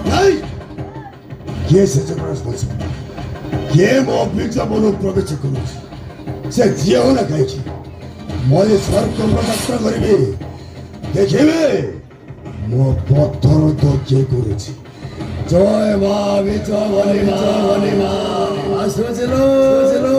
ନାଇଁ କିଏ ସେ ଚକ୍ର ସ୍ପର୍ଶ କିଏ ମୋ ବୀଜ ମନୁ ପ୍ରବେଶ କରୁଛି ସେ ଯିଏ ହଉ ନା କାହିଁକି ମୁଁ ସ୍ୱର୍ଗ ଯାତ୍ରା କରିବି ଦେଖିବେ ମୋ ପଥର ତ କିଏ କରୁଛି ଜୟ ମା ବୀଜ ବନି ମା ଆସୁଚିଲୋ ହେଇଲୋ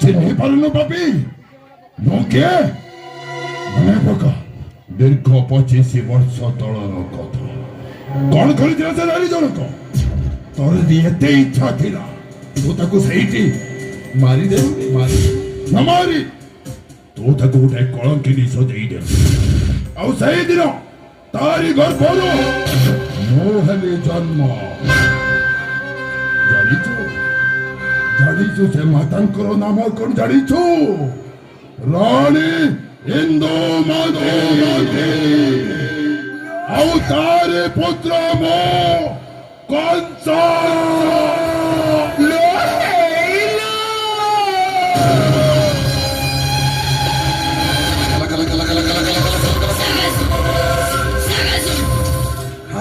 ଚିହ୍ନି ପାରୁନୁ ବାପି ମୁଁ କିଏ ମନେ ପକା ଦୀର୍ଘ 25 ବର୍ଷ ତଳର କଥା କଣ କରିଥିଲା ସେ ନାରୀ ଜଣକ ତୋର ଯଦି ଏତେ ଇଚ୍ଛା ଥିଲା ତୁ ତାକୁ ସେଇଠି ମାରିଦେ ନ ମାରି ତୁ ତାକୁ ଗୋଟେ କଳଙ୍କିନୀ ସଜେଇଦେ ଆଉ ସେଇଦିନ ତାରି ଗର୍ଭରୁ ମୁଁ ହେଲି ଜନ୍ମ ଜାଣିଛୁ ସେ ମାତାଙ୍କର ନାମ କଣ ଜାଣିଛୁ ରାଣୀ ଇନ୍ଦୁମତୀ ଆଉ ତାରି ପୁତ୍ର ମୋ କଂସ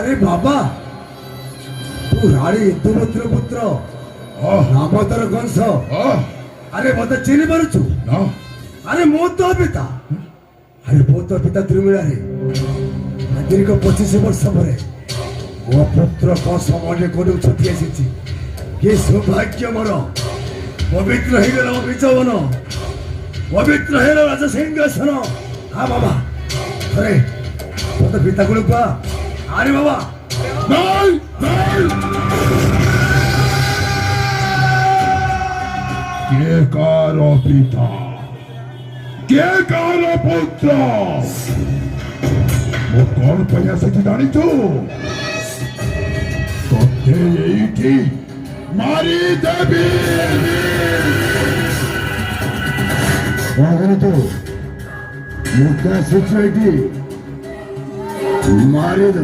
अरे बाबा तू राणी इंदुमतीर पुत्र नाम तर कंस अरे मत चिन्ह पारुछु अरे मो तो पिता अरे मो तो पिता त्रिमिळा रे दीर्घ 25 वर्ष परे मो पुत्र कंस मने कोडू छुटी आसीछि के सौभाग्य मोर पवित्र हे गेल बीजवन पवित्र हे राजा सिंहासन हाँ बाबा अरे मत पिता को पा अरे बाबा नहीं के कारो पिता के कारो पुत्र वो कौन पैया से जानी तू तो ते यही थी मारी देवी कौन तू मुक्का सिचेगी मारी दे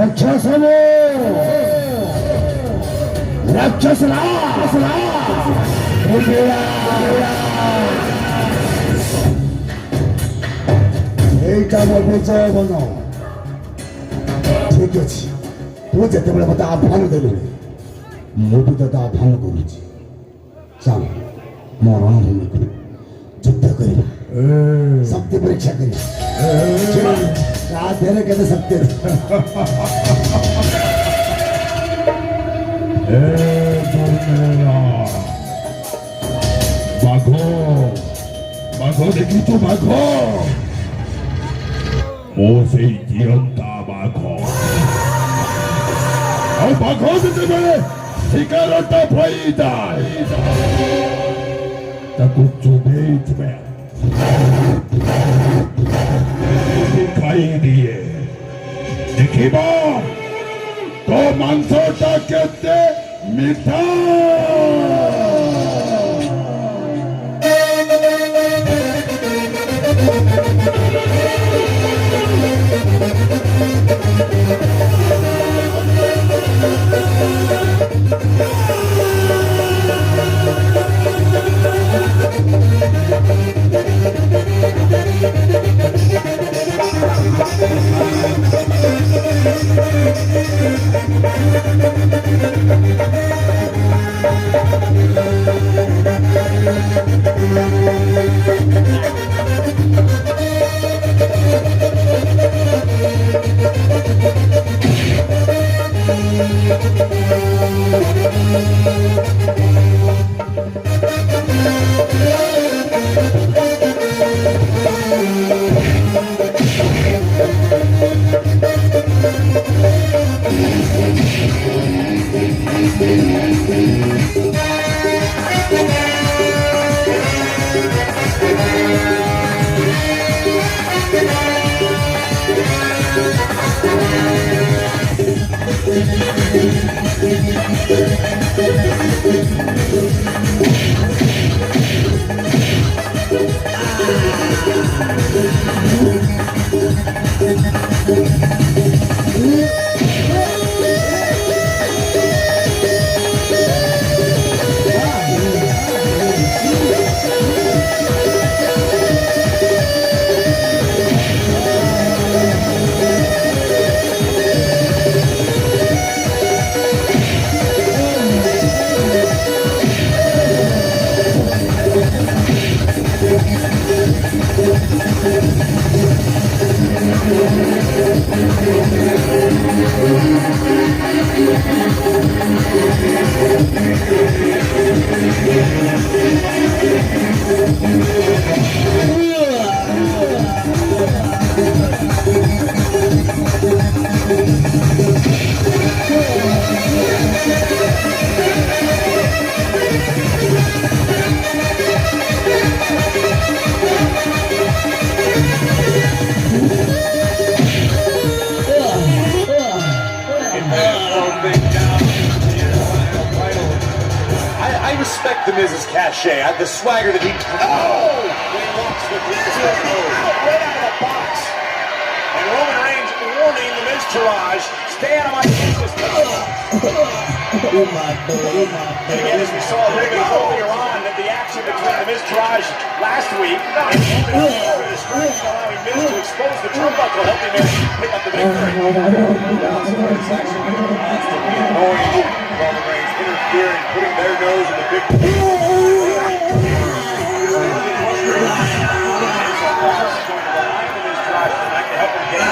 राक्षस राक्षस এইটা ମୋ ବିଜୟ ବନ ଠିକ ଅଛି ତୁ ଯେତେବେଳେ ମତେ ଆହ୍ୱାନ ଦେଲୁଣି ମୁଁ ବି ତତେ ଆହ୍ୱାନ କରୁଛି ଚାଲ ମୋ ରଣଭୂମିକୁ ଯୁଦ୍ଧ କରିବା ଶକ୍ତି ପରୀକ୍ଷା କରିବା ତା ଦେହରେ କେତେ ଶକ୍ତି ବାଘ ଦେଖିଛୁ ବାଘ ମୋ ସେଇ ଜିଅନ୍ତା ବାଘ ଆଉ ବାଘ ଯେତେବେଳେ ଶିକାରଟା ପାଇଯାଏ ତାକୁ ଚୋବେଇଥିବେ ଖାଇଦିଏ ଦେଖିବ तो मांसटा केते मीठा I respect the Miz's cachet, the swagger that he. Oh! When he walks with his right out of the box. And Roman Reigns warning the Miz Taraj, stay out of my business. And again, as we saw a little bit earlier on, that the action between the Miz Taraj last week and Roman the strikes allowing Miz to expose the turnbuckle, helping Miz pick up the victory. Annoying Roman Reigns interfering, putting their nose in the big.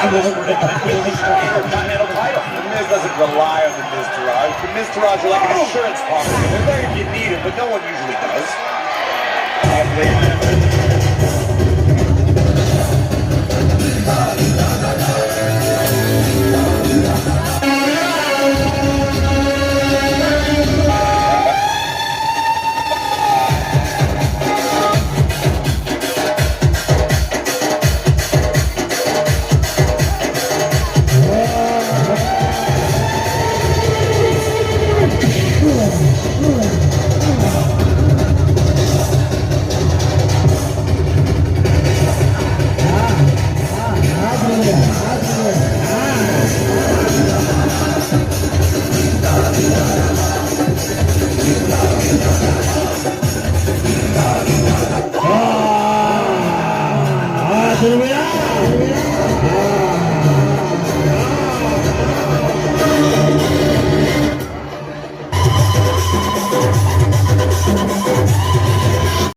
The Miz doesn't rely on the Miz Taraj. The Miz Taraj are like an insurance policy. They're there if you need it, but no one usually does. Gentlemen,